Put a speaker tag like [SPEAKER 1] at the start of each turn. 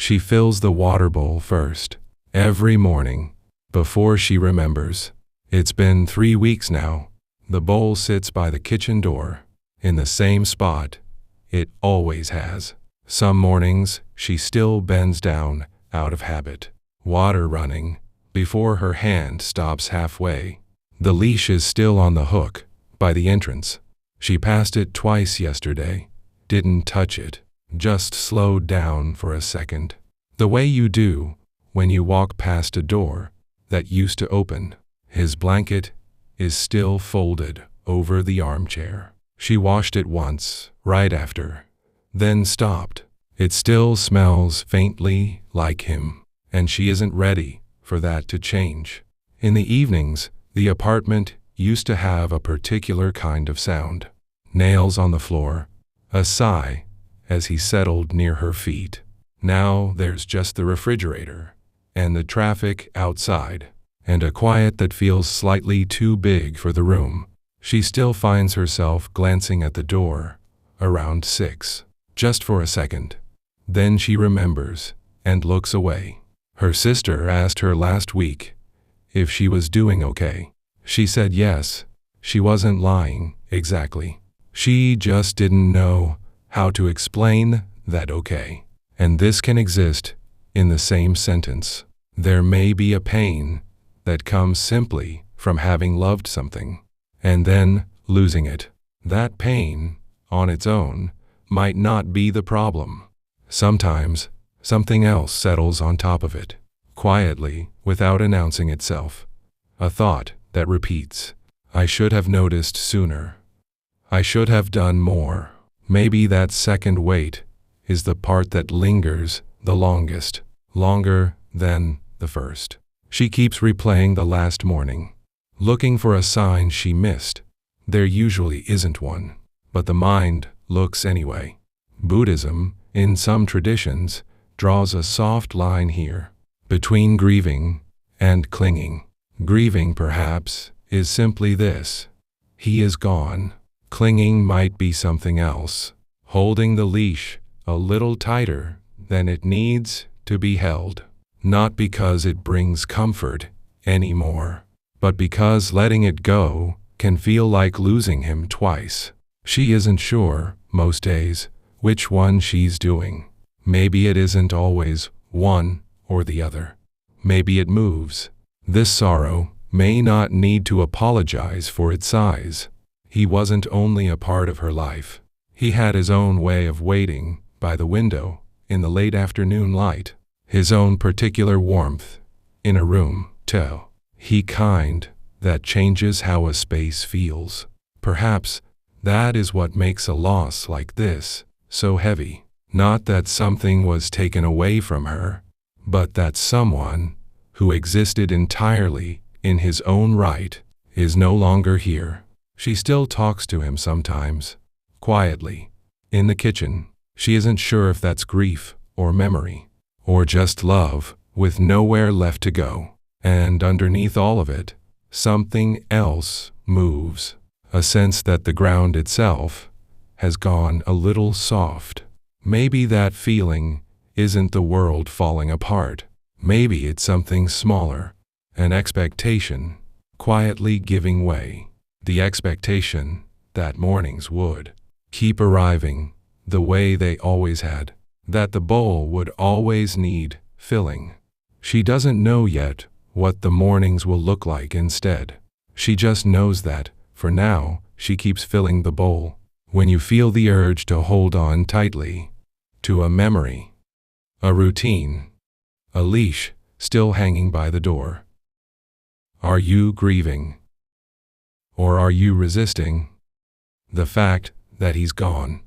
[SPEAKER 1] She fills the water bowl first, every morning, before she remembers. It's been 3 weeks now. The bowl sits by the kitchen door, in the same spot it always has. Some mornings, she still bends down, out of habit. Water running, before her hand stops halfway. The leash is still on the hook, by the entrance. She passed it twice yesterday, didn't touch it, just slowed down for a second. The way you do when you walk past a door that used to open. His blanket is still folded over the armchair. She washed it once, right after, then stopped. It still smells faintly like him, and she isn't ready for that to change. In the evenings, the apartment used to have a particular kind of sound. Nails on the floor, a sigh as he settled near her feet. Now there's just the refrigerator, and the traffic outside, and a quiet that feels slightly too big for the room. She still finds herself glancing at the door, around 6, just for a second. Then she remembers, and looks away. Her sister asked her last week if she was doing okay. She said yes. She wasn't lying, exactly. She just didn't know how to explain that okay. And this can exist in the same sentence. There may be a pain that comes simply from having loved something, and then losing it. That pain, on its own, might not be the problem. Sometimes, something else settles on top of it, quietly, without announcing itself. A thought that repeats, I should have noticed sooner. I should have done more. Maybe that second wait is the part that lingers the longest, longer than the first. She keeps replaying the last morning, looking for a sign she missed. There usually isn't one, but the mind looks anyway. Buddhism, in some traditions, draws a soft line here, between grieving and clinging. Grieving, perhaps, is simply this: he is gone. Clinging might be something else, holding the leash a little tighter than it needs to be held, not because it brings comfort anymore, but because letting it go can feel like losing him twice. She isn't sure, most days, which one she's doing. Maybe it isn't always one or the other. Maybe it moves. This sorrow may not need to apologize for its size. He wasn't only a part of her life. He had his own way of waiting by the window in the late afternoon light, his own particular warmth in a room, too. He kind that changes how a space feels. Perhaps that is what makes a loss like this so heavy. Not that something was taken away from her, but that someone who existed entirely in his own right is no longer here. She still talks to him sometimes, quietly, in the kitchen. She isn't sure if that's grief or memory, or just love with nowhere left to go. And underneath all of it, something else moves, a sense that the ground itself has gone a little soft. Maybe that feeling isn't the world falling apart. Maybe it's something smaller, an expectation, quietly giving way. The expectation that mornings would keep arriving the way they always had, that the bowl would always need filling. She doesn't know yet what the mornings will look like instead. She just knows that, for now, she keeps filling the bowl. When you feel the urge to hold on tightly to a memory, a routine, a leash still hanging by the door, are you grieving? Or are you resisting the fact that he's gone?